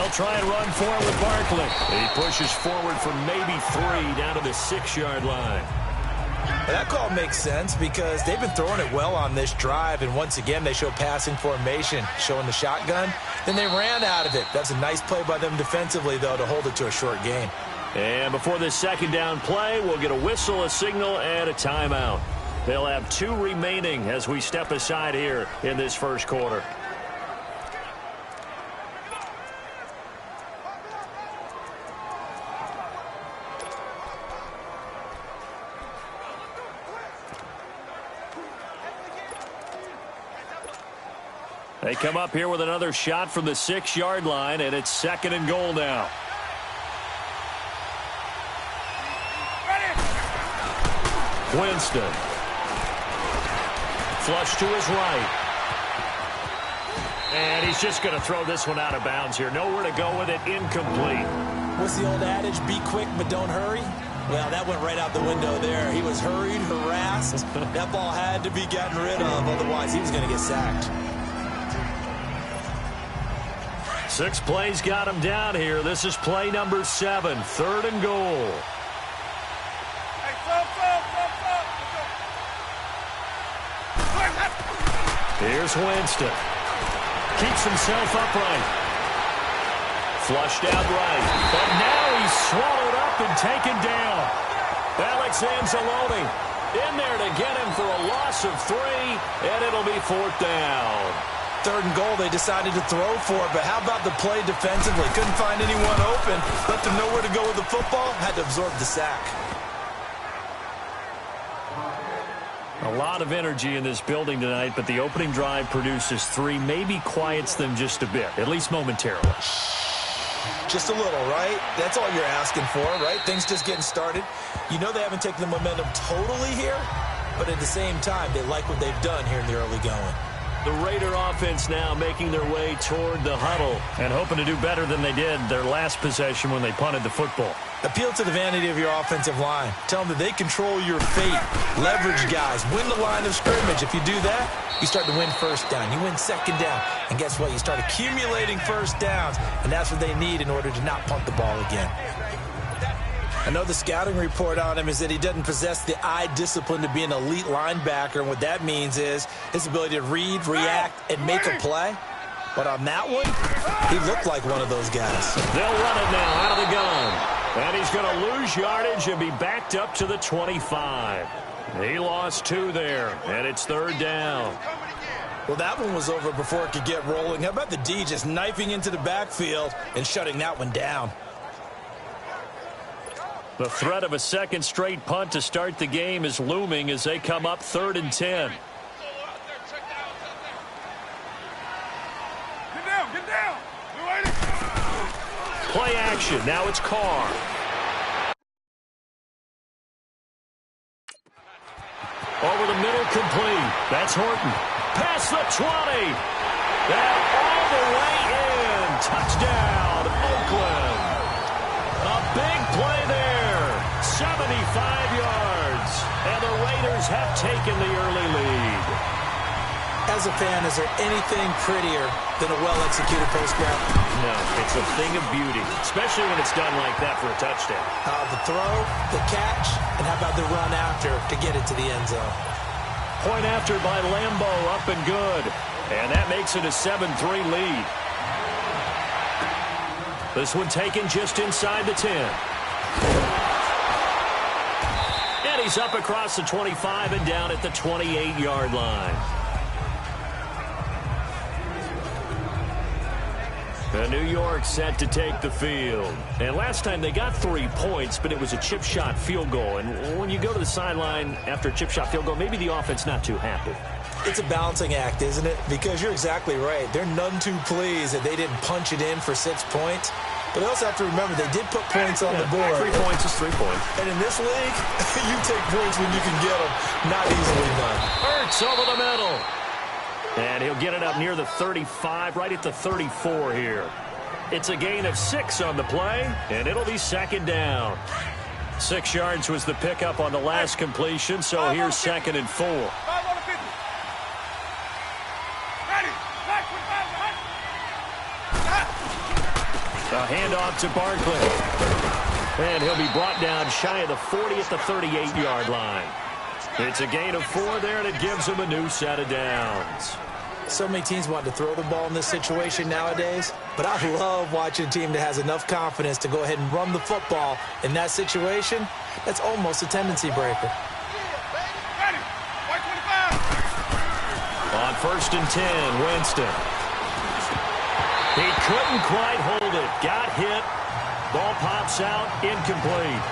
They'll try and run for it with Barkley. He pushes forward for maybe 3 down to the 6-yard line. That call makes sense because they've been throwing it well on this drive, and once again they show passing formation, showing the shotgun. Then they ran out of it. That's a nice play by them defensively, though, to hold it to a short gain. And before this second down play, we'll get a whistle, a signal, and a timeout. They'll have 2 remaining as we step aside here in this first quarter. They come up here with another shot from the 6-yard line, and it's 2nd and goal now. Winston. Flush to his right. And he's just going to throw this one out of bounds here. Nowhere to go with it. Incomplete. What's the old adage? Be quick, but don't hurry. Well, that went right out the window there. He was hurried, harassed. That ball had to be gotten rid of. Otherwise, he was going to get sacked. 6 plays got him down here. This is play number 7. 3rd and goal. Here's Winston. Keeps himself upright. Flushed out right. But now he's swallowed up and taken down. Alex Anzalone in there to get him for a loss of 3, and it'll be 4th down. 3rd and goal, they decided to throw for it, but how about the play defensively? Couldn't find anyone open. Left them nowhere to go with the football. Had to absorb the sack. A lot of energy in this building tonight, but the opening drive produces 3, maybe quiets them just a bit, at least momentarily. Just a little, right? That's all you're asking for, right? Things just getting started. You know they haven't taken the momentum totally here, but at the same time, they like what they've done here in the early going. The Raider offense now making their way toward the huddle and hoping to do better than they did their last possession when they punted the football. Appeal to the vanity of your offensive line. Tell them that they control your fate. Leverage guys. Win the line of scrimmage. If you do that, you start to win first down. You win 2nd down. And guess what? You start accumulating first downs. And that's what they need in order to not punt the ball again. I know the scouting report on him is that he doesn't possess the eye discipline to be an elite linebacker. And what that means is his ability to read, react, and make a play. But on that one, he looked like one of those guys. They'll run it now out of the gun. And he's going to lose yardage and be backed up to the 25. He lost 2 there, and it's 3rd down. Well, that one was over before it could get rolling. How about the D just knifing into the backfield and shutting that one down? The threat of a 2nd straight punt to start the game is looming as they come up 3rd and 10. Get down. Play action. Now it's Carr. Over the middle, complete. That's Horton. Past the 20. And all the way in. Touchdown, Oakland. A big play there. 75 yards. And the Raiders have taken the early lead. As a fan, is there anything prettier than a well-executed post-grab? No, it's a thing of beauty, especially when it's done like that for a touchdown. The throw, the catch, and how about the run after to get it to the end zone? Point after by Lambo, up and good. And that makes it a 7-3 lead. This one taken just inside the 10. And he's up across the 25 and down at the 28-yard line. New York set to take the field. And last time they got 3 points, but it was a chip shot field goal. And when you go to the sideline after a chip shot field goal, maybe the offense not too happy. It's a balancing act, isn't it? Because you're exactly right. They're none too pleased that they didn't punch it in for 6 points. But they also have to remember they did put points on the board. 3 points is 3 points. And in this league, you take points when you can get them. Not easily done. Hurts over the middle. And he'll get it up near the 35, right at the 34 here. It's a gain of 6 on the play, and it'll be 2nd down. 6 yards was the pickup on the last completion, so here's 2nd and 4. A handoff to Barkley. And he'll be brought down shy of the 40 at the 38-yard line. It's a gain of 4 there, and it gives him a new set of downs. So many teams want to throw the ball in this situation nowadays, but I love watching a team that has enough confidence to go ahead and run the football in that situation. That's almost a tendency breaker. On 1st and 10, Winston. He couldn't quite hold it. Got hit. Ball pops out, incomplete.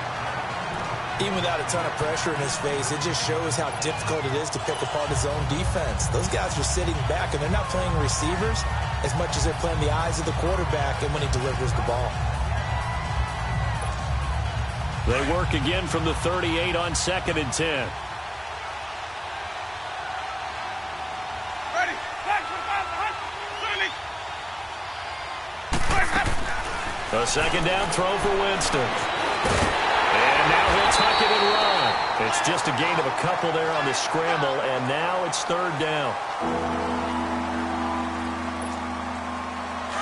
Even without a ton of pressure in his face, it just shows how difficult it is to pick apart his own defense. Those guys are sitting back, and they're not playing receivers as much as they're playing the eyes of the quarterback and when he delivers the ball. They work again from the 38 on 2nd and 10. A second down throw for Winston. And now he'll tuck it and run. It's just a gain of a couple there on the scramble, and now it's 3rd down.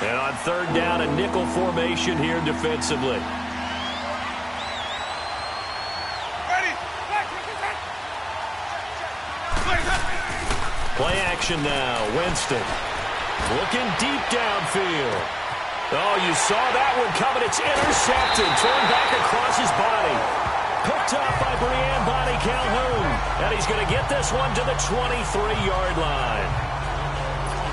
And on 3rd down, a nickel formation here defensively. Play action now. Winston looking deep downfield. Oh, you saw that one coming. It's intercepted. Thrown back across his body. Picked up by Brian Bonnie Calhoun. And he's going to get this one to the 23-yard line.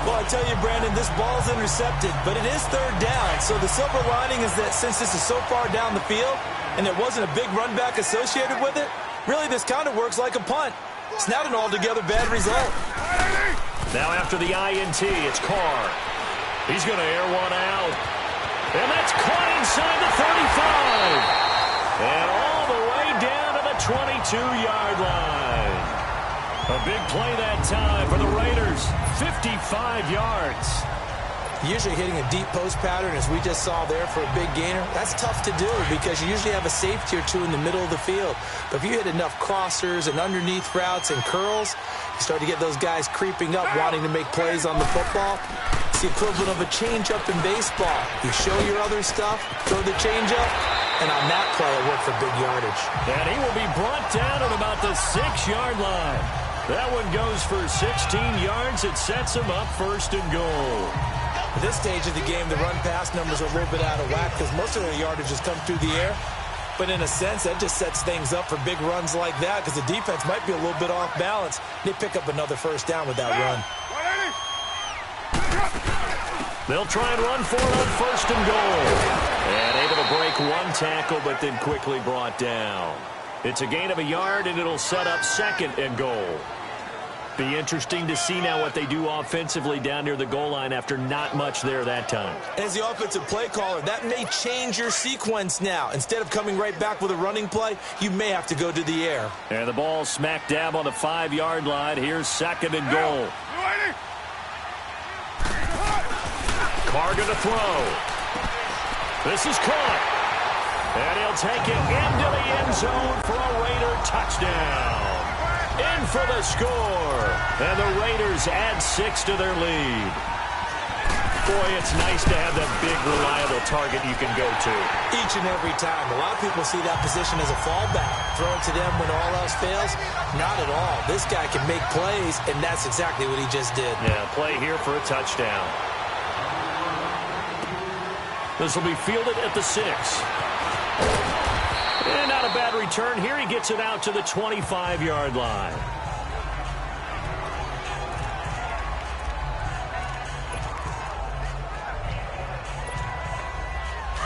Well, I tell you, Brandon, this ball's intercepted, but it is 3rd down. So the silver lining is that since this is so far down the field and there wasn't a big run back associated with it, really this kind of works like a punt. It's not an altogether bad result. Now after the INT, it's Carr. He's going to air one out. And that's caught inside the 35. And all the way down to the 22-yard line. A big play that time for the Raiders. 55 yards. Usually hitting a deep post pattern, as we just saw there, for a big gainer, that's tough to do because you usually have a safety or two in the middle of the field. But if you hit enough crossers and underneath routes and curls, you start to get those guys creeping up, wanting to make plays on the football. It's the equivalent of a change-up in baseball. You show your other stuff, throw the change-up, and on that play, it worked for big yardage. And he will be brought down at about the 6-yard line. That one goes for 16 yards. It sets him up 1st and goal. At this stage of the game, the run-pass numbers are a little bit out of whack because most of their yardage has come through the air. But in a sense, that just sets things up for big runs like that because the defense might be a little bit off balance. They pick up another 1st down with that run. They'll try and run for it on 1st and goal. And able to break one tackle, but then quickly brought down. It's a gain of a yard, and it'll set up 2nd and goal. Be interesting to see now what they do offensively down near the goal line after not much there that time. As the offensive play caller, that may change your sequence now. Instead of coming right back with a running play, you may have to go to the air. And the ball smack dab on the 5-yard line. Here's 2nd and goal. Carr to throw. This is caught. And he'll take it into the end zone for a Raider touchdown. In for the score. And the Raiders add 6 to their lead. Boy, it's nice to have that big, reliable target you can go to. Each and every time. A lot of people see that position as a fallback. Throw it to them when all else fails. Not at all. This guy can make plays, and that's exactly what he just did. Yeah, play here for a touchdown. This will be fielded at the 6. And not a bad return here. He gets it out to the 25-yard line.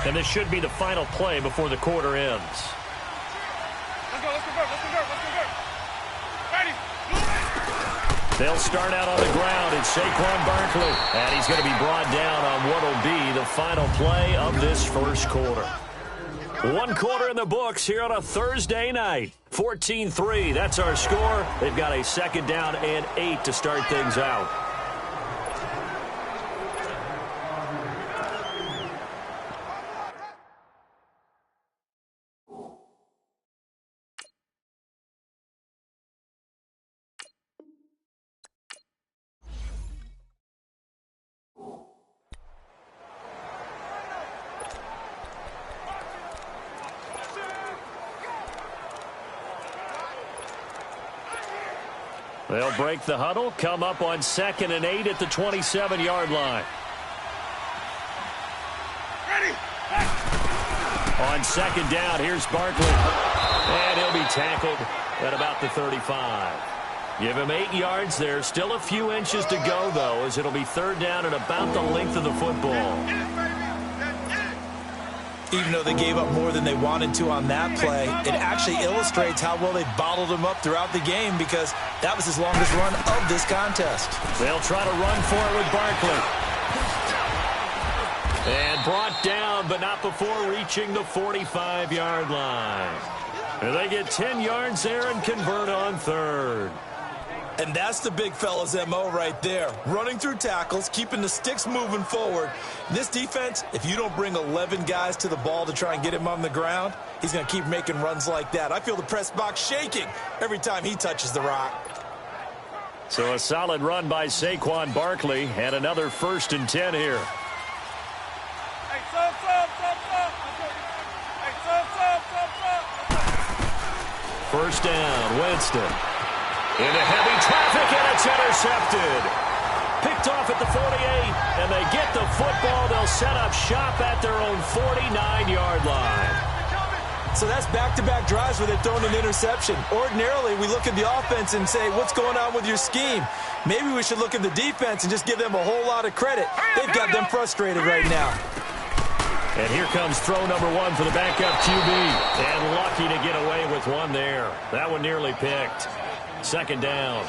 And this should be the final play before the quarter ends. Let's convert. Ready. They'll start out on the ground. It's Saquon Barkley. And he's going to be brought down on what will be the final play of this first quarter. 1 quarter in the books here on a Thursday night. 14-3, that's our score. They've got a 2nd down and 8 to start things out. They'll break the huddle, come up on 2nd and 8 at the 27-yard line. Ready. On 2nd down, here's Barkley. And he'll be tackled at about the 35. Give him 8 yards there. Still a few inches to go, though, as it'll be 3rd down and about the length of the football. Even though they gave up more than they wanted to on that play, it actually illustrates how well they bottled him up throughout the game, because that was his longest run of this contest. They'll try to run for it with Barkley. And brought down, but not before reaching the 45-yard line. And they get 10 yards there and convert on 3rd. And that's the big fella's MO right there. Running through tackles, keeping the sticks moving forward. This defense, if you don't bring 11 guys to the ball to try and get him on the ground, he's going to keep making runs like that. I feel the press box shaking every time he touches the rock. So a solid run by Saquon Barkley, and another 1st and 10 here. Hey, sub. Hey, sub. 1st down, Winston. Into heavy traffic, and it's intercepted. Picked off at the 48, and they get the football. They'll set up shop at their own 49-yard line. So that's back-to-back drives where they've thrown an interception. Ordinarily, we look at the offense and say, what's going on with your scheme? Maybe we should look at the defense and just give them a whole lot of credit. They've got them frustrated right now. And here comes throw number 1 for the backup QB. And lucky to get away with one there. That one nearly picked. 2nd down.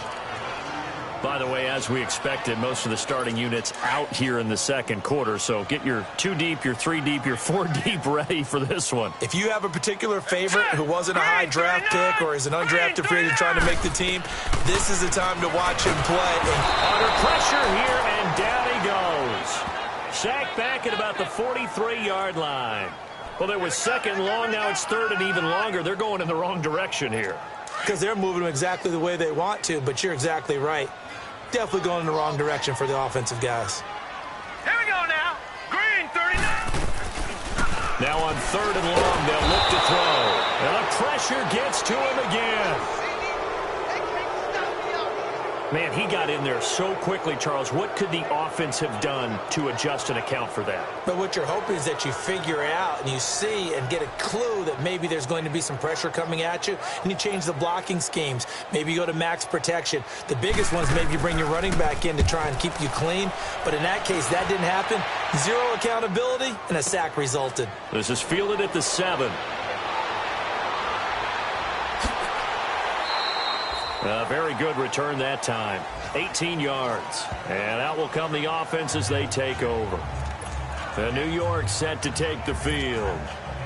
By the way, as we expected, most of the starting units out here in the 2nd quarter. So get your 2 deep, your 3 deep, your 4 deep ready for this one. If you have a particular favorite who wasn't a high draft pick or is an undrafted free agent trying to make the team, this is the time to watch him play. Under pressure here, and down he goes. Sacked back at about the 43-yard line. Well, there was 2nd long, now it's 3rd and even longer. They're going in the wrong direction here. Because they're moving them exactly the way they want to, but you're exactly right. Definitely going in the wrong direction for the offensive guys. Here we go now. Green, 39. Now on 3rd and long, they'll look to throw. And the pressure gets to him again. Man, he got in there so quickly, Charles. What could the offense have done to adjust and account for that? But what you're hoping is that you figure out and you see and get a clue that maybe there's going to be some pressure coming at you, and you change the blocking schemes. Maybe you go to max protection. The biggest ones, maybe you bring your running back in to try and keep you clean. But in that case, that didn't happen. 0 accountability, and a sack resulted. This is fielded at the 7. A very good return that time. 18 yards. And out will come the offense as they take over. The New York set to take the field.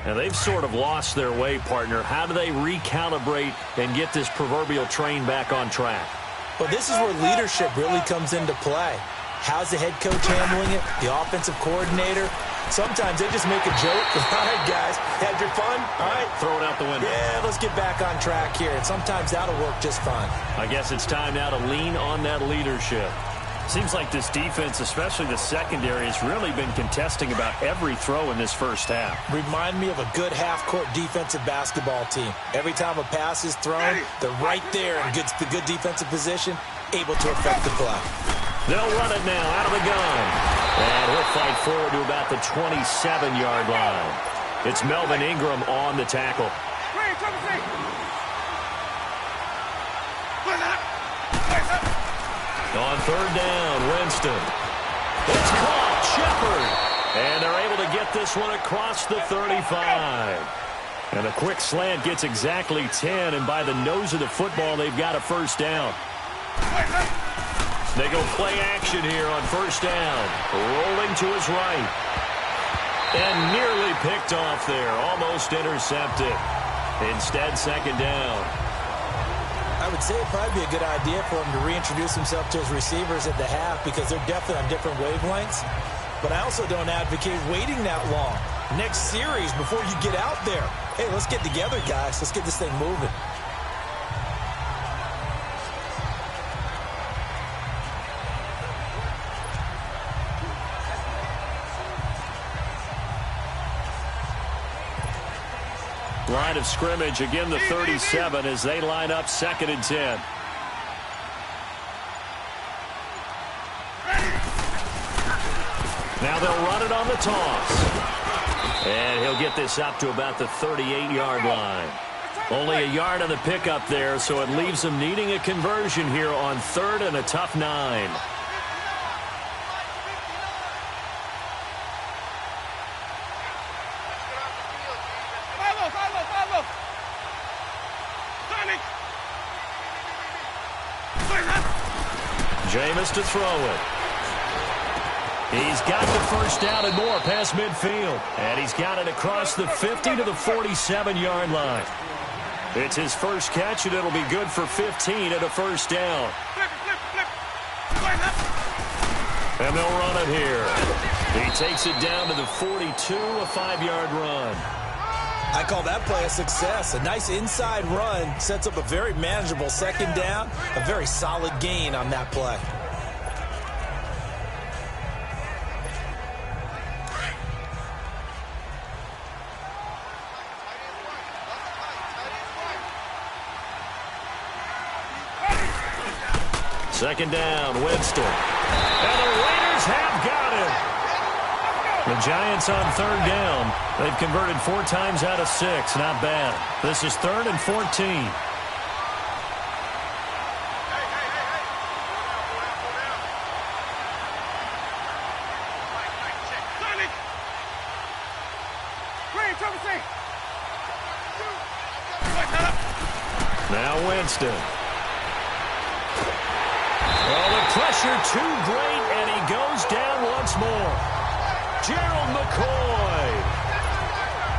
And they've sort of lost their way, partner. How do they recalibrate and get this proverbial train back on track? Well, this is where leadership really comes into play. How's the head coach handling it? The offensive coordinator? Sometimes they just make a joke. All right, guys, had your fun? All right. Throw it out the window. Yeah, let's get back on track here. And sometimes that'll work just fine. I guess it's time now to lean on that leadership. Seems like this defense, especially the secondary, has really been contesting about every throw in this first half. Remind me of a good half-court defensive basketball team. Every time a pass is thrown, they're right there in the good defensive position, able to affect the play. They'll run it now out of the gun. And he'll fight forward to about the 27-yard line. It's Melvin Ingram on the tackle. On 3rd down, Winston. It's caught, Shepard. And they're able to get this one across the 35. And a quick slant gets exactly 10, and by the nose of the football, they've got a 1st down. They go play action here on 1st down. Rolling to his right. And nearly picked off there. Almost intercepted. Instead, 2nd down. I would say it'd probably be a good idea for him to reintroduce himself to his receivers at the half, because they're definitely on different wavelengths. But I also don't advocate waiting that long. Next series, before you get out there, hey, let's get together, guys. Let's get this thing moving. Line of scrimmage, again the 37 as they line up 2nd and 10. Now they'll run it on the toss. And he'll get this up to about the 38-yard line. Only a yard on the pickup there, so it leaves them needing a conversion here on 3rd and a tough 9. Jameis to throw it. He's got the first down and more past midfield. And he's got it across the 50 to the 47-yard line. It's his first catch, and it'll be good for 15 at a first down. And they'll run it here. He takes it down to the 42, a 5-yard run. I call that play a success. A nice inside run sets up a very manageable second down. A very solid gain on that play. Second down, Winston. And the Raiders have got him. The Giants on 3rd down. They've converted 4 times out of 6. Not bad. This is 3rd and 14. Now Winston. Well, the pressure too great, and he goes down once more. Gerald McCoy.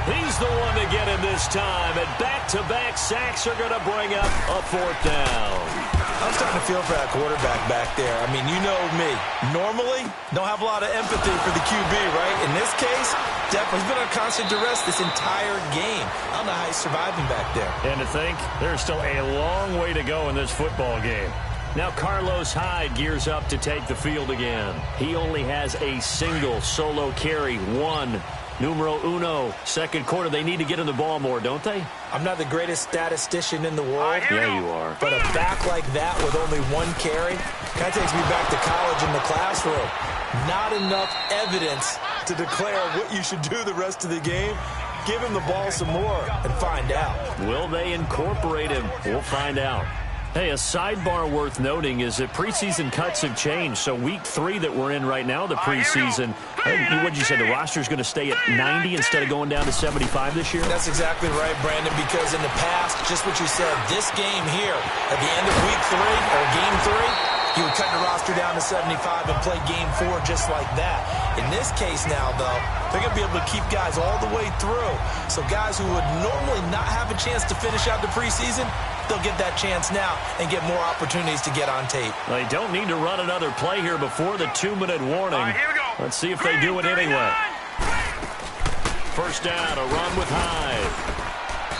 He's the one to get him this time, and back-to-back sacks are going to bring up a 4th down. I'm starting to feel for that quarterback back there. I mean, you know me. Normally, don't have a lot of empathy for the QB, right? In this case, definitely he's been on constant duress this entire game. I don't know how he's surviving back there. And to think, there's still a long way to go in this football game. Now Carlos Hyde gears up to take the field again. He only has a single solo carry, 1. Numero uno, second quarter. They need to get in the ball more, don't they? I'm not the greatest statistician in the world. Yeah, you are. But a back like that with only 1 carry kind of takes me back to college in the classroom. Not enough evidence to declare what you should do the rest of the game. Give him the ball some more and find out. Will they incorporate him? We'll find out. Hey, a sidebar worth noting is that preseason cuts have changed. So week 3 that we're in right now, the preseason, what'd you say, the roster's going to stay at 90 instead of going down to 75 this year? That's exactly right, Brandon, because in the past, just what you said, this game here, at the end of week 3, or game 3, you would cut the roster down to 75 and play game 4 just like that. In this case now, though, they're going to be able to keep guys all the way through. So guys who would normally not have a chance to finish out the preseason, they'll get that chance now and get more opportunities to get on tape. They don't need to run another play here before the 2-minute warning. Here we go. Let's see if they do it anyway. First down, a run with Hyde.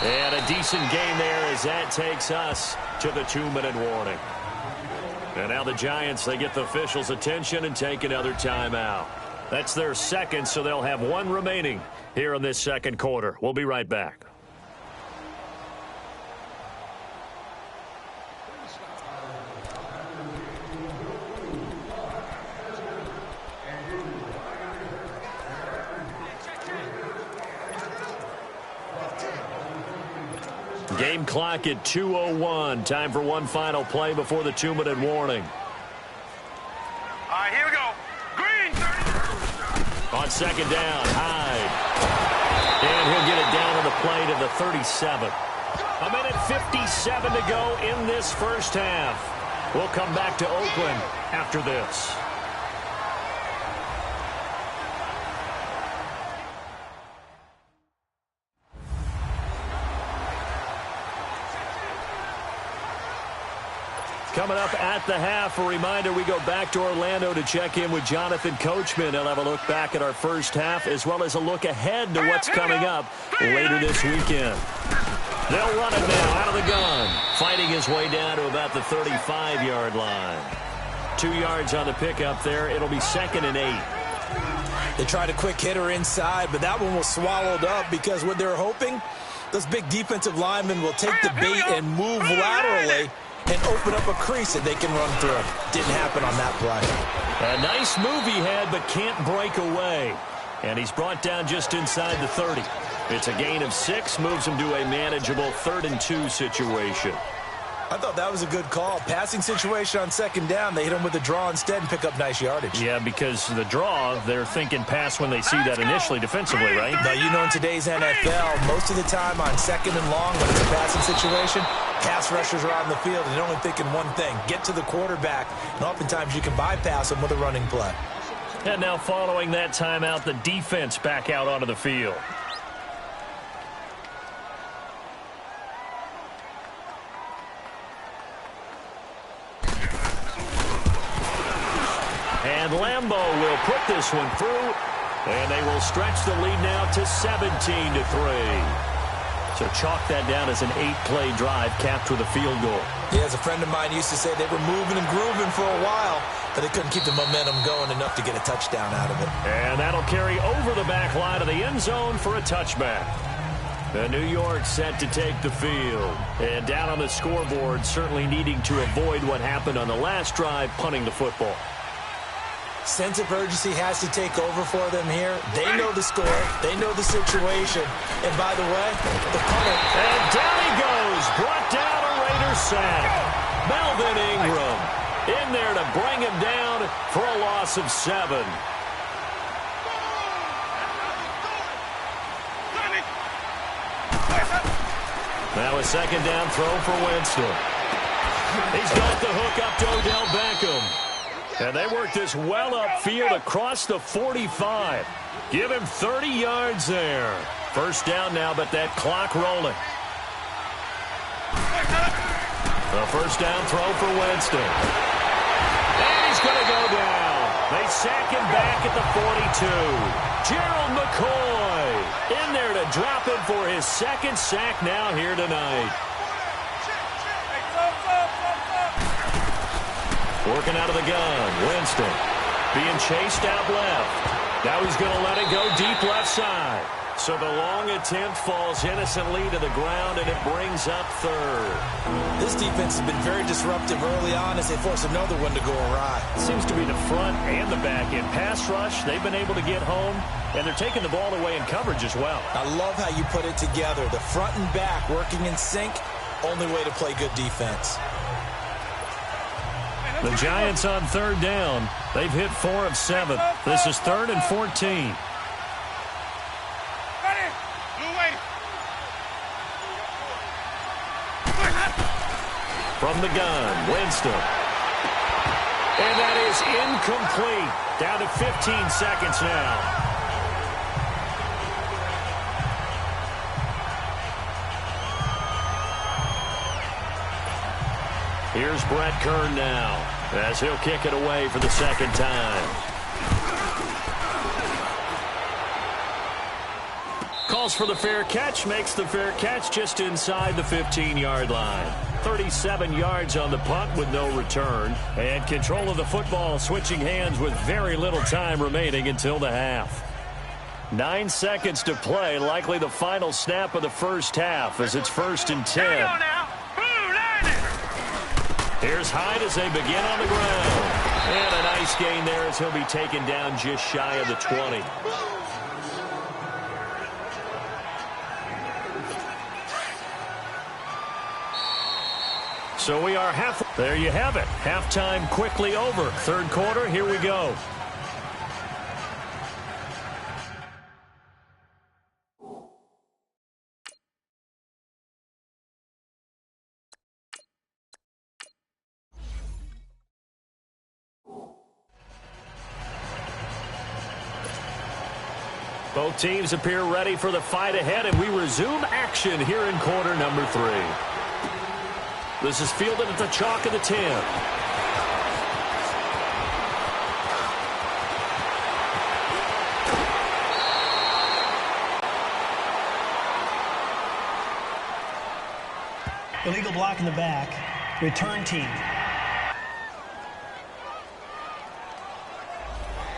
And a decent gain there as that takes us to the 2-minute warning. And now the Giants, they get the officials' attention and take another timeout. That's their second, so they'll have 1 remaining here in this second quarter. We'll be right back. Game clock at 2:01. Time for 1 final play before the 2-minute warning. All right, here we go. Green, 30. On second down, Hyde. And he'll get it down on the play to the 37. 1:57 to go in this first half. We'll come back to Oakland after this. Coming up at the half, a reminder, we go back to Orlando to check in with Jonathan Coachman. He'll have a look back at our first half as well as a look ahead to what's coming up later this weekend. They'll run it now out of the gun, fighting his way down to about the 35-yard line. 2 yards on the pickup there. It'll be 2nd and 8. They tried a quick hitter inside, but that one was swallowed up because what they're hoping, those big defensive linemen will take the bait and move laterally and open up a crease that they can run through. Didn't happen on that play. A nice move he had, but can't break away. And he's brought down just inside the 30. It's a gain of 6, moves him to a manageable 3rd and 2 situation. I thought that was a good call. Passing situation on 2nd down. They hit him with a draw instead and pick up nice yardage. Yeah, because the draw, they're thinking pass when they see that initially defensively, right? Now, you know, in today's NFL, most of the time on 2nd and long, when it's a passing situation, pass rushers are on the field and they're only thinking one thing, get to the quarterback. And oftentimes you can bypass them with a running play. And now following that timeout, the defense back out onto the field. And Lambeau will put this one through, and they will stretch the lead now to 17-3. So chalk that down as an 8-play drive capped with a field goal. Yeah, as a friend of mine used to say, they were moving and grooving for a while, but they couldn't keep the momentum going enough to get a touchdown out of it. And that'll carry over the back line of the end zone for a touchback. The New York set to take the field. And down on the scoreboard, certainly needing to avoid what happened on the last drive, punting the football. Sense of urgency has to take over for them here. They know the score. They know the situation. And by the way, the punter. And down he goes. Brought down a Raider sack. Melvin Ingram in there to bring him down for a loss of 7. Now a 2nd down throw for Winston. He's got the hook up to Odell Beckham. And they work this well upfield across the 45. Give him 30 yards there. 1st down now, but that clock rolling. The 1st down throw for Winston. And he's going to go down. They sack him back at the 42. Gerald McCoy in there to drop him for his 2nd sack now here tonight. Working out of the gun. Winston being chased out left. Now he's going to let it go deep left side. So the long attempt falls innocently to the ground, and it brings up 3rd. This defense has been very disruptive early on as they force another one to go awry. Seems to be the front and the back. In pass rush, they've been able to get home, and they're taking the ball away in coverage as well. I love how you put it together. The front and back working in sync, only way to play good defense. The Giants on 3rd down. They've hit 4 of 7. This is 3rd and 14. From the gun, Winston. And that is incomplete. Down to 15 seconds now. Here's Brett Kern now, as he'll kick it away for the 2nd time. Calls for the fair catch, makes the fair catch just inside the 15-yard line. 37 yards on the punt with no return. And control of the football switching hands with very little time remaining until the half. 9 seconds to play, likely the final snap of the 1st half as it's 1st and 10. Here's Hyde as they begin on the ground. And a nice gain there as he'll be taken down just shy of the 20. So we are half. There you have it. Halftime quickly over. 3rd quarter, here we go. Both teams appear ready for the fight ahead, and we resume action here in quarter number 3. This is fielded at the chalk of the 10. Illegal block in the back. Return team.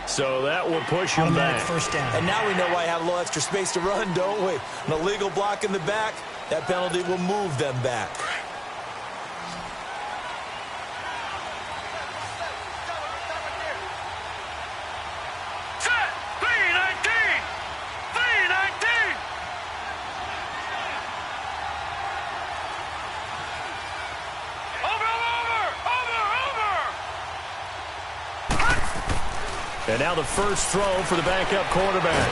So that will push him back. 1st down. And now we know why I have a little extra space to run, don't we? An illegal block in the back, that penalty will move them back. And now the first throw for the backup quarterback.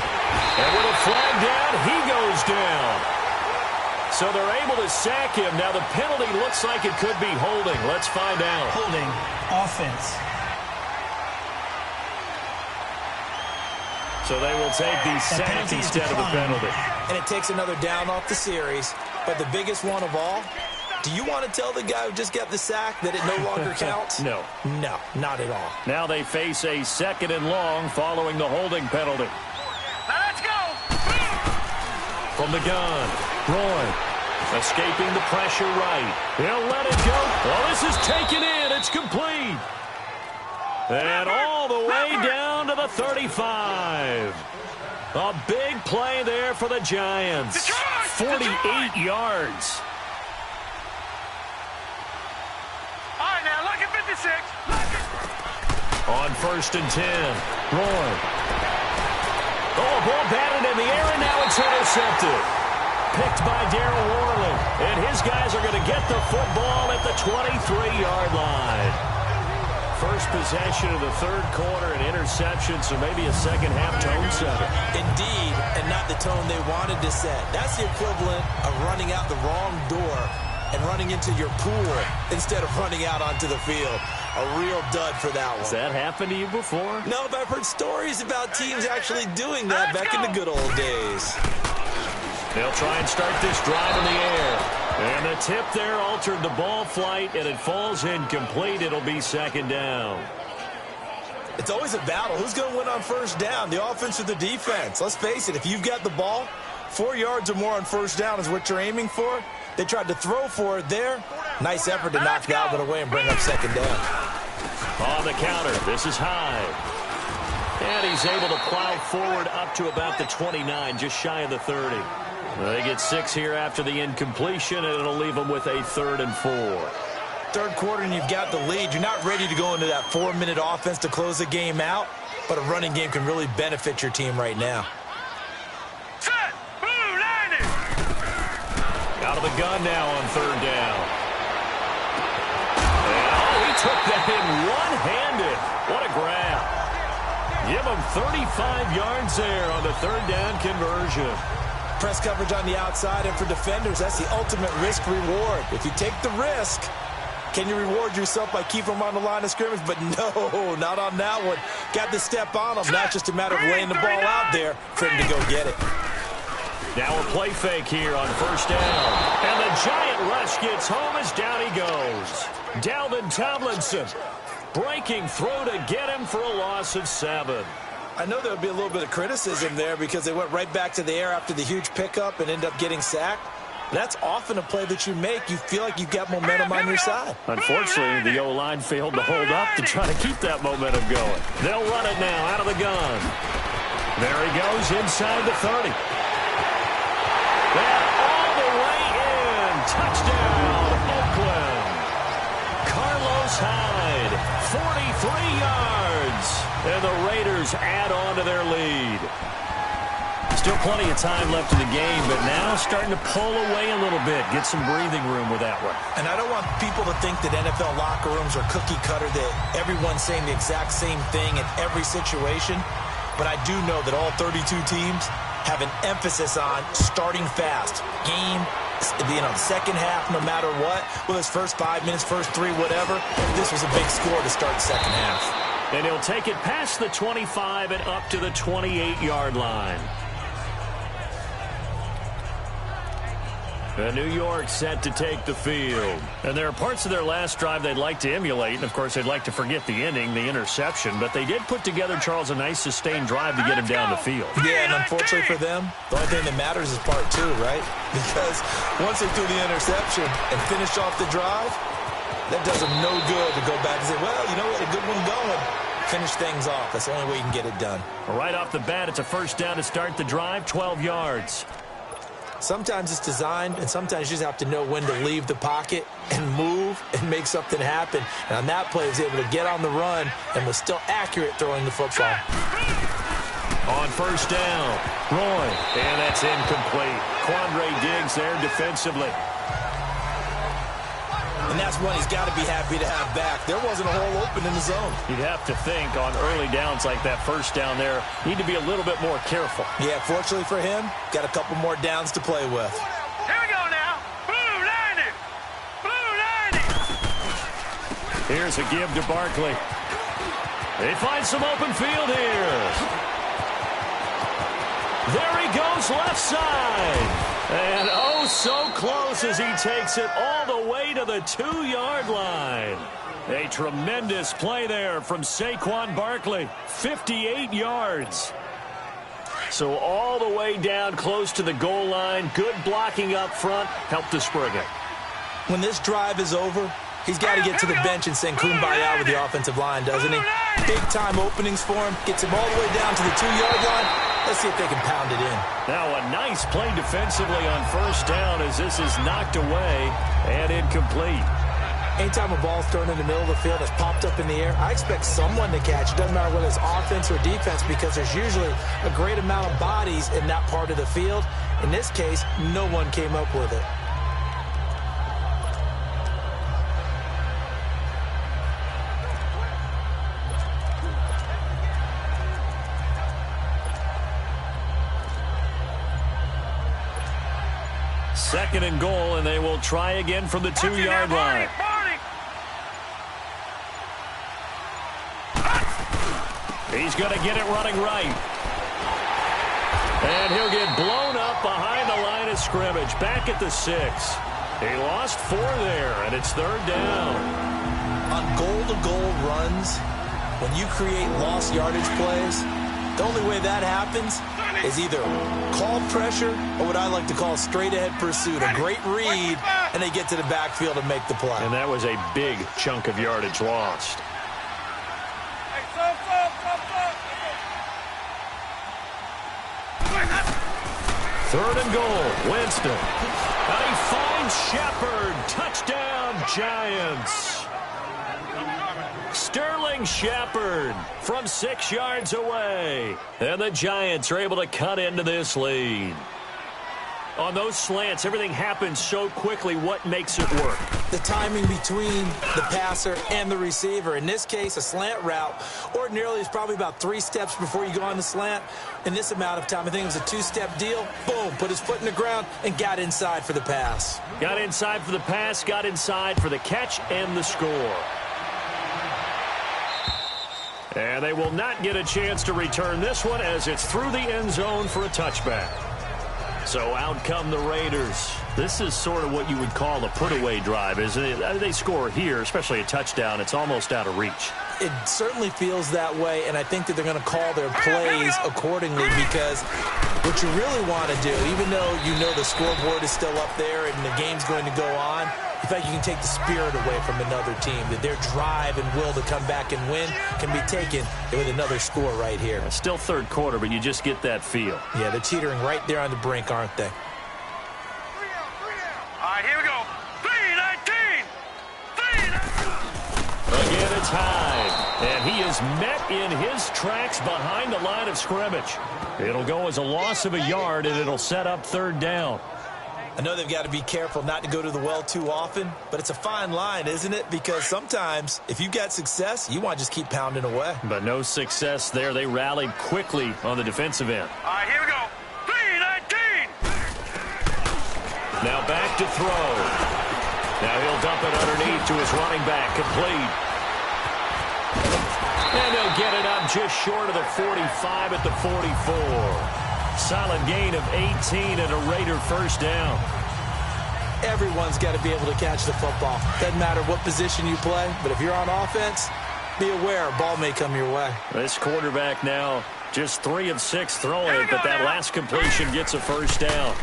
And with a flag down, he goes down. So they're able to sack him. Now the penalty looks like it could be holding. Let's find out. Holding. Offense. So they will take the sack instead of the penalty. And it takes another down off the series. But the biggest one of all, do you want to tell the guy who just got the sack that it no longer counts? No. No, not at all. Now they face a 2nd and long following the holding penalty. Now let's go. From the gun, Roy escaping the pressure right. He'll let it go. Well, this is taken in. It's complete. And all the way down to the 35. A big play there for the Giants. 48 yards. All right, now look at 56. On 1st and 10, Roy. Oh, a ball batted in the air, and now it's intercepted. Picked by Darryl Worley. And his guys are going to get the football at the 23-yard line. First possession of the 3rd quarter, an interception, so maybe a second-half tone setter. Indeed, and not the tone they wanted to set. That's the equivalent of running out the wrong door and running into your pool instead of running out onto the field. A real dud for that one. Has that happened to you before? No, but I've heard stories about teams actually doing that back in the good old days. They'll try and start this drive in the air. And the tip there altered the ball flight, and it falls incomplete. It'll be 2nd down. It's always a battle. Who's going to win on 1st down, the offense or the defense? Let's face it, if you've got the ball, 4 yards or more on 1st down is what you're aiming for. They tried to throw for it there. Nice effort to knock that one away and bring up 2nd down. On the counter, this is Hyde. And he's able to plow forward up to about the 29, just shy of the 30. They get 6 here after the incompletion, and it'll leave them with a 3rd and 4. 3rd quarter, and you've got the lead. You're not ready to go into that 4-minute offense to close the game out, but a running game can really benefit your team right now. Set. Blue landing. Out of the gun now on 3rd down. And, he took that in one-handed. What a grab. Give him 35 yards there on the 3rd down conversion. Press coverage on the outside, and for defenders, that's the ultimate risk-reward. If you take the risk, can you reward yourself by keeping them on the line of scrimmage? But no, not on that one. Got to step on them. Not just a matter of laying the ball out there for him to go get it. Now a play fake here on 1st down. And the giant rush gets home as down he goes. Dalvin Tomlinson breaking through to get him for a loss of 7. I know there'll be a little bit of criticism there because they went right back to the air after the huge pickup and end up getting sacked. That's often a play that you make. You feel like you've got momentum on your side. Unfortunately, the O-line failed to hold up to try to keep that momentum going. They'll run it now out of the gun. There he goes inside the 30. And all the way in. Touchdown, Oakland. Carlos Hyde, 43 yards. And the Raiders add on to their lead. Still plenty of time left in the game, but now starting to pull away a little bit. Get some breathing room with that one. And I don't want people to think that NFL locker rooms are cookie cutter, that everyone's saying the exact same thing in every situation. But I do know that all 32 teams have an emphasis on starting fast. Game, the second half, no matter what. Well, it's first 5 minutes, first 3, whatever. This was a big score to start the second half. And he'll take it past the 25 and up to the 28-yard line. And New York set to take the field. And there are parts of their last drive they'd like to emulate. And, of course, they'd like to forget the ending, the interception. But they did put together, Charles, a nice sustained drive to get him down the field. Yeah, and unfortunately for them, the only thing that matters is part 2, right? Because once they threw the interception and finished off the drive, that does them no good to go back and say, well, you know what, a good one going. Finish things off. That's the only way you can get it done. Right off the bat, it's a first down to start the drive, 12 yards. Sometimes it's designed, and sometimes you just have to know when to leave the pocket and move and make something happen. And on that play, he was able to get on the run and was still accurate throwing the football. On first down, Roy, and that's incomplete. Quandre Diggs there defensively. And that's one he's got to be happy to have back. There wasn't a hole open in the zone. You'd have to think on early downs like that first down there, need to be a little bit more careful. Yeah, fortunately for him, got a couple more downs to play with. Here we go now. Blue 90. Blue 90. Here's a give to Barkley. They find some open field here. There he goes, left side. And oh, so close as he takes it all the way to the 2-yard line. A tremendous play there from Saquon Barkley. 58 yards. So all the way down close to the goal line. Good blocking up front. Helped to spring it. When this drive is over, he's got to get to the bench and sing Kumbaya with the offensive line, doesn't he? Big-time openings for him. Gets him all the way down to the 2-yard line. Let's see if they can pound it in. Now a nice play defensively on first down as this is knocked away and incomplete. Anytime a ball's thrown in the middle of the field that's popped up in the air, I expect someone to catch. It doesn't matter whether it's offense or defense because there's usually a great amount of bodies in that part of the field. In this case, no one came up with it. Second and goal, and they will try again from the 2-yard line. He's going to get it running right. And he'll get blown up behind the line of scrimmage. Back at the 6. He lost 4 there, and it's third down. On goal-to-goal runs, when you create lost yardage plays, the only way that happens is either called pressure or what I like to call straight-ahead pursuit. A great read, and they get to the backfield and make the play. And that was a big chunk of yardage lost. Third and goal, Winston. And he finds Shepard. Touchdown, Giants. Sterling Shepard from 6 yards away. And the Giants are able to cut into this lead. On those slants, everything happens so quickly. What makes it work? The timing between the passer and the receiver. In this case, a slant route ordinarily is probably about 3 steps before you go on the slant. In this amount of time, I think it was a 2-step deal. Boom, put his foot in the ground and got inside for the pass. Got inside for the pass, got inside for the catch and the score. And they will not get a chance to return this one as it's through the end zone for a touchback. So out come the Raiders. This is sort of what you would call a put-away drive, isn't it? They score here, especially a touchdown. It's almost out of reach. It certainly feels that way, and I think that they're going to call their plays accordingly because what you really want to do, even though you know the scoreboard is still up there and the game's going to go on, in fact, you can take the spirit away from another team, that their drive and will to come back and win can be taken with another score right here. Still third quarter, but you just get that feel. Yeah, they're teetering right there on the brink, aren't they? All right, here we go. 3-19. Again, it's Hyde, and he is met in his tracks behind the line of scrimmage. It'll go as a loss of a yard, and it'll set up third down. I know they've got to be careful not to go to the well too often, but it's a fine line, isn't it? Because sometimes, if you've got success, you want to just keep pounding away. But no success there. They rallied quickly on the defensive end. All right, here we go. 3-19. Now back to throw. Now he'll dump it underneath to his running back, complete. And he'll get it up just short of the 45 at the 44. Solid gain of 18 and a Raider first down. Everyone's got to be able to catch the football. Doesn't matter what position you play, but if you're on offense, be aware a ball may come your way. This quarterback now just 3 of 6 throwing it, but that last completion gets a first down.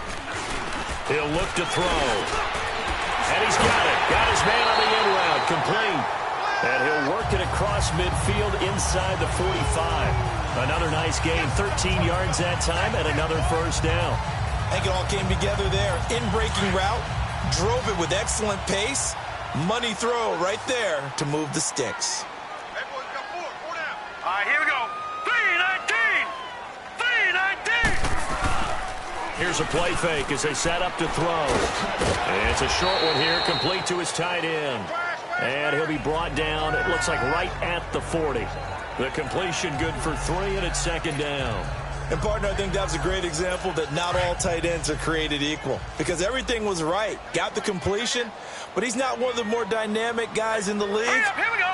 He'll look to throw. And he's got it. Got his man on the in route. Complete. And he'll work it across midfield inside the 45. Another nice gain, 13 yards that time, and another first down. I think it all came together there. In-breaking route, drove it with excellent pace. Money throw right there to move the sticks. Hey, boys, got 4 down. All right, here we go. 3-19. 3-19. Here's a play fake as they set up to throw. And it's a short one here, complete to his tight end. And he'll be brought down, it looks like right at the 40. The completion good for 3, and it's second down. And, partner, I think that was a great example that not all tight ends are created equal. Because everything was right. Got the completion, but he's not one of the more dynamic guys in the league.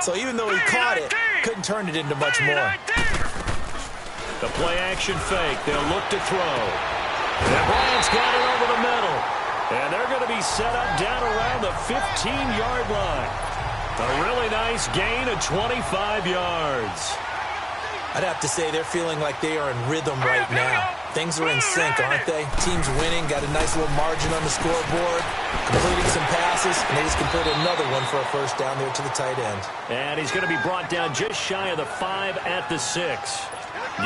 So even though he caught it, couldn't turn it into much more. The play-action fake. They'll look to throw. And Bryant's got it over the middle. And they're going to be set up down around the 15-yard line. A really nice gain of 25 yards. I'd have to say they're feeling like they are in rhythm right now. Things are in sync, aren't they? Team's winning, got a nice little margin on the scoreboard, completing some passes, and they just completed another one for a first down there to the tight end. And he's going to be brought down just shy of the 5 at the 6.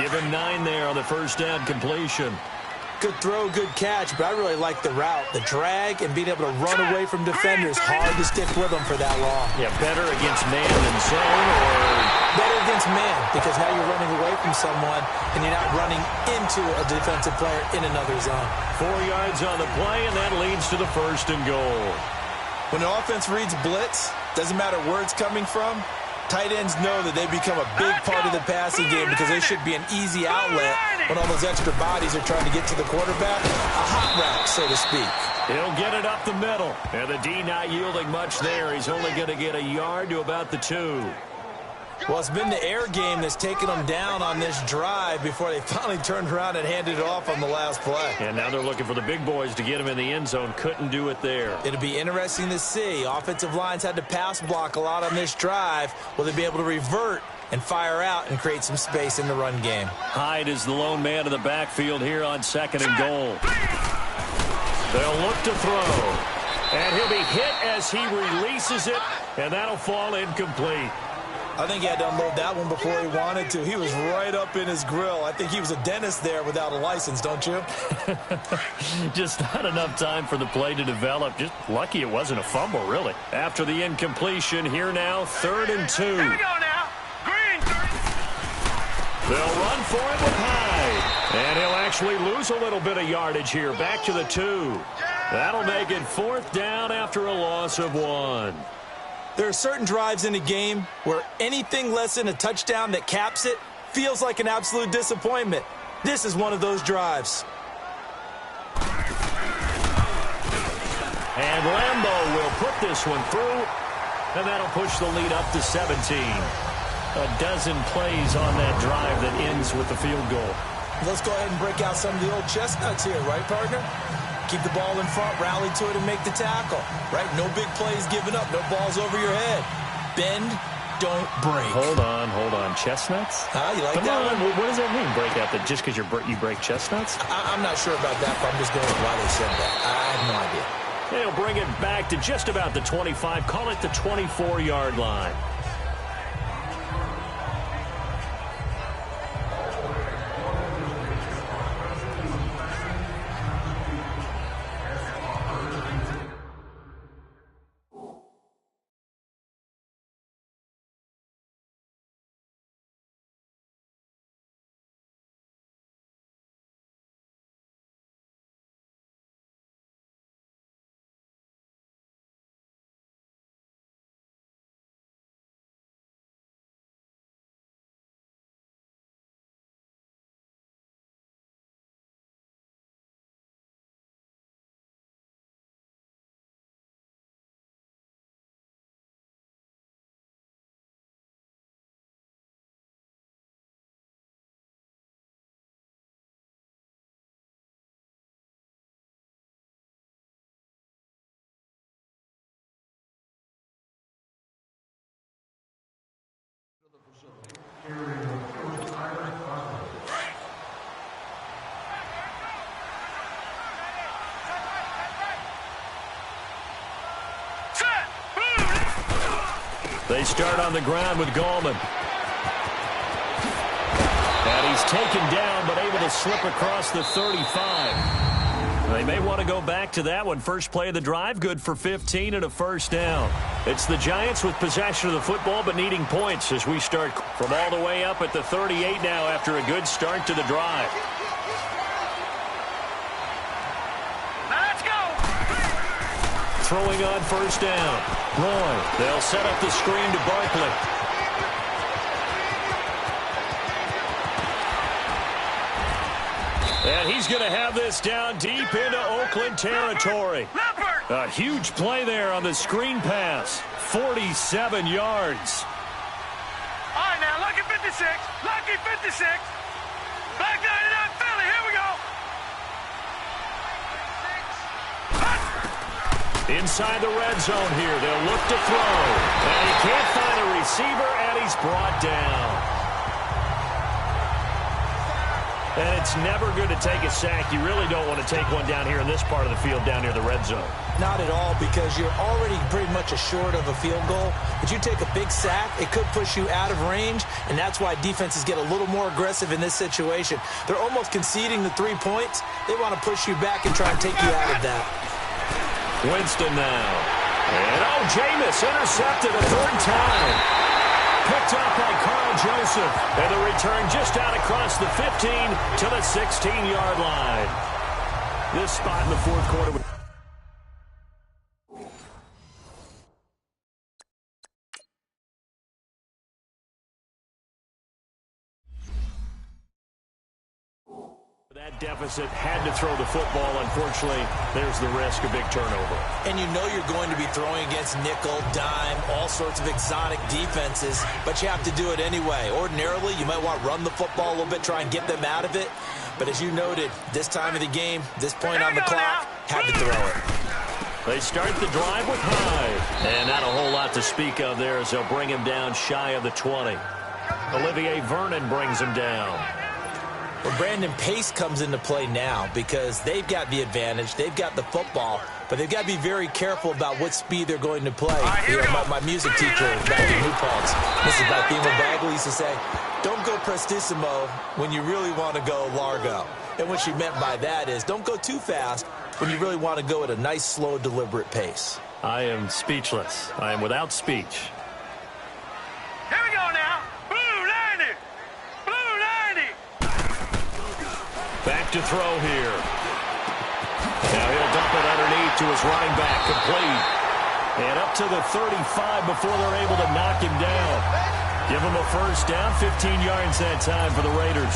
Give him 9 there on the first down completion. Good throw, good catch, but I really like the route. The drag and being able to run away from defenders. Hard to stick with them for that long. Yeah, better against man than zone, or better against man, because now you're running away from someone and you're not running into a defensive player in another zone. 4 yards on the play, and that leads to the first and goal. When an offense reads blitz, doesn't matter where it's coming from, tight ends know that they become a big part of the passing game because they should be an easy outlet when all those extra bodies are trying to get to the quarterback. A hot route, so to speak. He'll get it up the middle. And the D not yielding much there. He's only going to get a yard to about the 2. Well, it's been the air game that's taken them down on this drive before they finally turned around and handed it off on the last play. And now they're looking for the big boys to get him in the end zone. Couldn't do it there. It'll be interesting to see. Offensive lines had to pass block a lot on this drive. Will they be able to revert and fire out and create some space in the run game? Hyde is the lone man in the backfield here on second and goal. They'll look to throw. And he'll be hit as he releases it, and that'll fall incomplete. I think he had to unload that one before he wanted to. He was right up in his grill. I think he was a dentist there without a license, don't you? Just not enough time for the play to develop. Just lucky it wasn't a fumble, really. After the incompletion, here now, 3rd and 2. Here we go now. Green. They'll run for it with Hyde. And he'll actually lose a little bit of yardage here. Back to the 2. That'll make it 4th down after a loss of 1. There are certain drives in a game where anything less than a touchdown that caps it feels like an absolute disappointment. This is one of those drives. And Lambeau will put this one through, and that'll push the lead up to 17. A dozen plays on that drive that ends with the field goal. Let's go ahead and break out some of the old chestnuts here, right, partner? Keep the ball in front, rally to it, and make the tackle. Right? No big plays given up. No balls over your head. Bend, don't break. Hold on. Chestnuts? You like Come that on. one? What does that mean, break out? That just because you break chestnuts? I'm not sure about that, but I'm just going with why they said that. I have no idea. They'll bring it back to just about the 25. Call it the 24-yard line. They start on the ground with Gallman. And he's taken down, but able to slip across the 35. They may want to go back to that one. First play of the drive, good for 15 and a first down. It's the Giants with possession of the football, but needing points as we start from all the way up at the 38 now after a good start to the drive. throwing on first down. Roy, they'll set up the screen to Barkley. And he's going to have this down deep into Oakland territory. A huge play there on the screen pass. 47 yards. All right, now, lucky 56. Lucky 56. Black 99 Philly. Here we go. Inside the red zone here. They'll look to throw. And he can't find a receiver, and he's brought down. And it's never good to take a sack. You really don't want to take one down here in this part of the field, down near the red zone. Not at all, because you're already pretty much assured of a field goal. But you take a big sack, it could push you out of range, and that's why defenses get a little more aggressive in this situation. They're almost conceding the 3 points. They want to push you back and try and take you out of that. Winston now. And, Jameis intercepted a third time. Picked up by Carl Joseph. And the return just out across the 15 to the 16-yard line. This spot in the fourth quarter. That deficit, had to throw the football. Unfortunately, there's the risk of big turnover. And you know you're going to be throwing against nickel, dime, all sorts of exotic defenses, but you have to do it anyway. Ordinarily, you might want to run the football a little bit, try and get them out of it. But as you noted, this time of the game, this point on the clock, had to throw it. They start the drive with Hyde. And not a whole lot to speak of there as they'll bring him down shy of the 20. Olivier Vernon brings him down. Well, Brandon, pace comes into play now because they've got the advantage. They've got the football, but they've got to be very careful about what speed they're going to play. My music teacher back in New Paltz, Mrs. Bathema Bagley, used to say, don't go prestissimo when you really want to go largo. And what she meant by that is don't go too fast when you really want to go at a nice, slow, deliberate pace. I am speechless. I am without speech. Here we go now. Blue 90. Blue 90. Back to throw here. Now he'll dump it underneath to his running back, complete. And up to the 35 before they're able to knock him down. Give him a first down, 15 yards that time for the Raiders.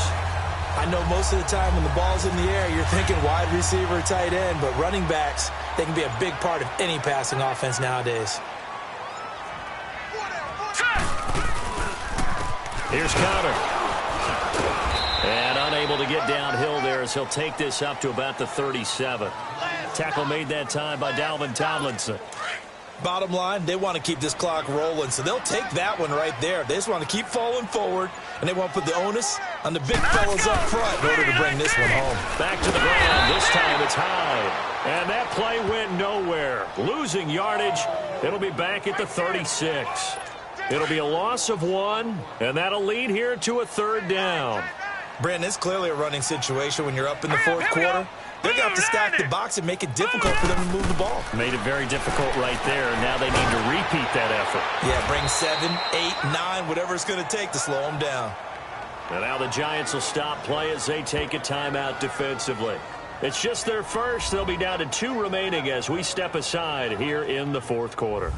I know most of the time when the ball's in the air, you're thinking wide receiver, tight end, but running backs, they can be a big part of any passing offense nowadays. Here's Conner. And unable to get downhill there as he'll take this up to about the 37. Tackle made that time by Dalvin Tomlinson. Bottom line, they want to keep this clock rolling, so they'll take that one right there. They just want to keep falling forward, and they want to put the onus on the big fellas up front in order to bring this one home. Back to the ground. This time it's Hyde. And that play went nowhere. Losing yardage. It'll be back at the 36. It'll be a loss of 1, and that'll lead here to a third down. Brandon, it's clearly a running situation when you're up in the fourth quarter. They're going to have to stack the box and make it difficult for them to move the ball. Made it very difficult right there. Now they need to repeat that effort. Yeah, bring 7, 8, 9, whatever it's going to take to slow them down. And now the Giants will stop play as they take a timeout defensively. It's just their first. They'll be down to 2 remaining as we step aside here in the fourth quarter.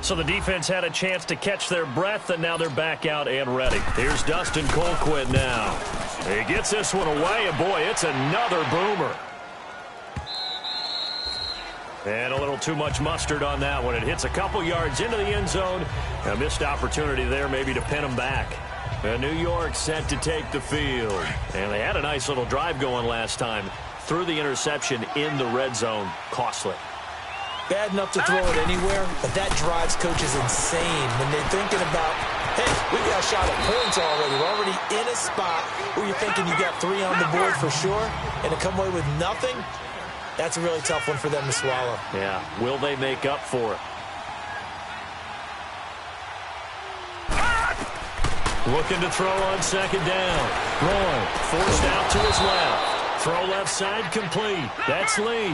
So the defense had a chance to catch their breath, and now they're back out and ready. Here's Dustin Colquitt now. He gets this one away, and boy, it's another boomer. And a little too much mustard on that one. It hits a couple yards into the end zone. A missed opportunity there maybe to pin them back. And New York set to take the field. And they had a nice little drive going last time. Threw the interception in the red zone. Costly. Bad enough to throw it anywhere, but that drives coaches insane when they're thinking about, hey, we got a shot at points already. We're already in a spot where you're thinking you got 3 on the board for sure, and to come away with nothing, that's a really tough one for them to swallow. Yeah, will they make up for it? Looking to throw on second down. Roy forced out to his left. Throw left side complete. That's Lee.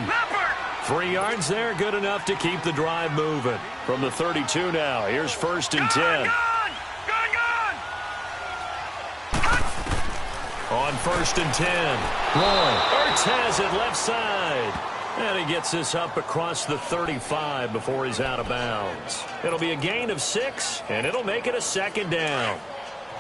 3 yards there, good enough to keep the drive moving. From the 32 now, here's 1st and 10. On 1st and 10. Roy Ertz has it left side. And he gets this up across the 35 before he's out of bounds. It'll be a gain of 6, and it'll make it a second down.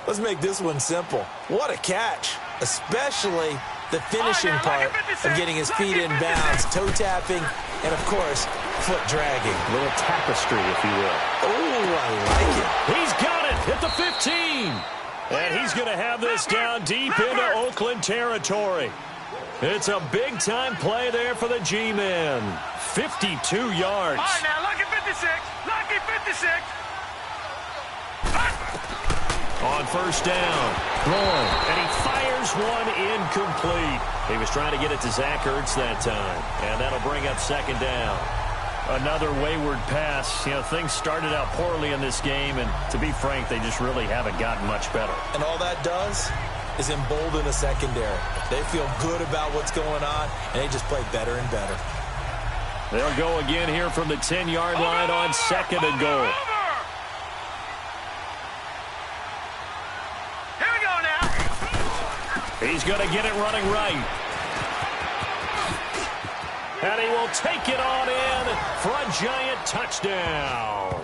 Let's make this one simple. What a catch, especially the finishing part of getting his feet in bounds, toe tapping, and, of course, foot dragging. A little tapestry, if you will. Oh, I like it. He's got it at the 15. And he's going to have this down deep into Oakland territory. It's a big-time play there for the G-men. 52 yards. All right, now, lucky 56. Lucky 56. On first down. And he fires one incomplete. He was trying to get it to Zach Ertz that time. And that'll bring up second down. Another wayward pass. You know, things started out poorly in this game, and to be frank, they just really haven't gotten much better. And all that does is embolden the secondary. They feel good about what's going on, and they just play better and better. They'll go again here from the 10-yard line on second and goal. Here we go now. He's going to get it running right. And he will take it on in for a Giant touchdown.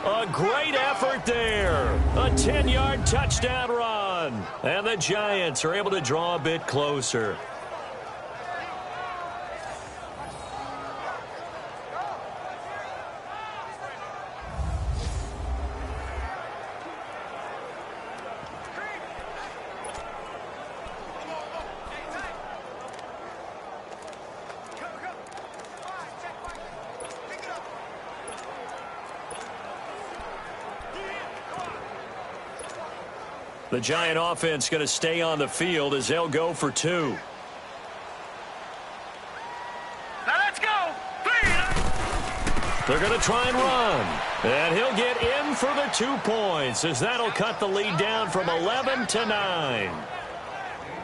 A great effort there. A 10-yard touchdown run. And the Giants are able to draw a bit closer. The Giant offense going to stay on the field as they'll go for 2. Now let's go. They're going to try and run. And he'll get in for the 2 points as that'll cut the lead down from 11 to 9.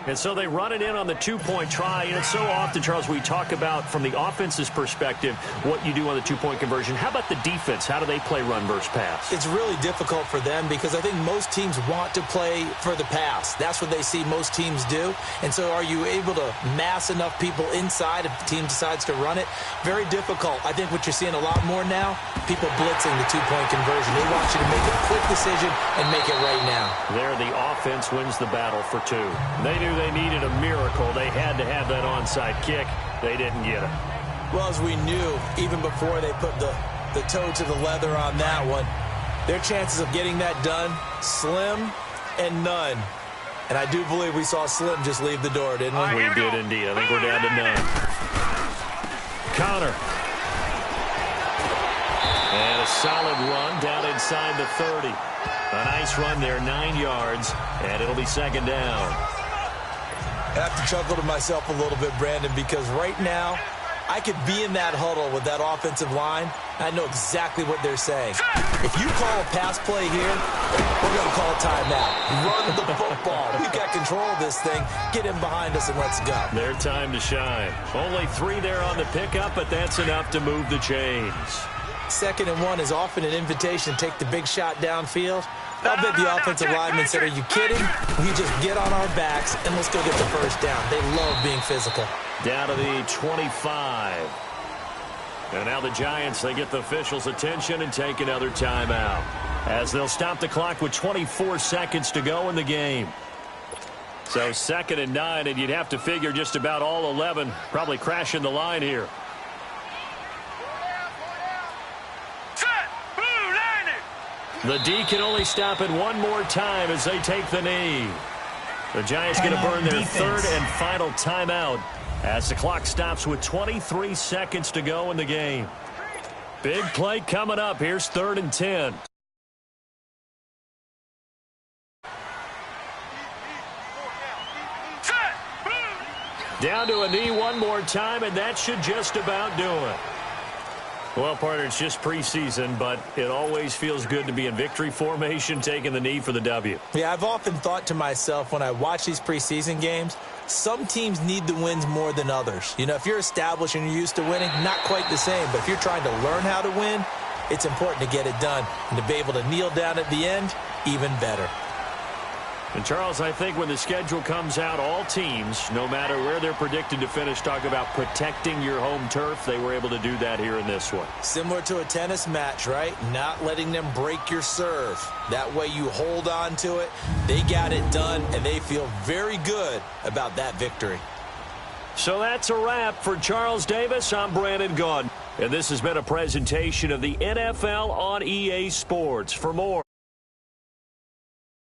And so they run it in on the 2-point try. And it's so often, Charles, we talk about from the offense's perspective what you do on the 2-point conversion. How about the defense? How do they play run versus pass? It's really difficult for them because I think most teams want to play for the pass. That's what they see most teams do. And so are you able to mass enough people inside if the team decides to run it? Very difficult. I think what you're seeing a lot more now, people blitzing the 2-point conversion. They want you to make a quick decision and make it right now. There, the offense wins the battle for 2. They knew they needed a miracle. They had to have that onside kick. They didn't get it. Well, as we knew, even before they put the toe to the leather on that one, their chances of getting that done, slim and none. And I do believe we saw Slim just leave the door, didn't we? We did indeed. I think we're down to none. Connor. And a solid run down inside the 30. A nice run there, 9 yards, and it'll be second down. I have to chuckle to myself a little bit, Brandon, because right now I could be in that huddle with that offensive line. I know exactly what they're saying. If you call a pass play here, we're going to call a timeout. Run the football. We've got control of this thing. Get in behind us and let's go. Their time to shine. Only 3 there on the pickup, but that's enough to move the chains. 2nd and 1 is often an invitation to take the big shot downfield. I bet the offensive lineman said, are you kidding? We just get on our backs and let's go get the first down. They love being physical. Down to the 25. And now the Giants, they get the officials' attention and take another timeout as they'll stop the clock with 24 seconds to go in the game. So 2nd and 9, and you'd have to figure just about all 11 probably crashing the line here. The D can only stop it one more time as they take the knee. The Giants going to burn their 3rd and final timeout as the clock stops with 23 seconds to go in the game. Big play coming up. Here's 3rd and 10. Down to a knee one more time, and that should just about do it. Well, partner, it's just preseason, but it always feels good to be in victory formation, taking the knee for the W. Yeah, I've often thought to myself when I watch these preseason games, some teams need the wins more than others. You know, if you're established and you're used to winning, not quite the same. But if you're trying to learn how to win, it's important to get it done. And to be able to kneel down at the end, even better. And, Charles, I think when the schedule comes out, all teams, no matter where they're predicted to finish, talk about protecting your home turf. They were able to do that here in this one. Similar to a tennis match, right? Not letting them break your serve. That way you hold on to it. They got it done, and they feel very good about that victory. So that's a wrap for Charles Davis. I'm Brandon Gaudin. And this has been a presentation of the NFL on EA Sports. For more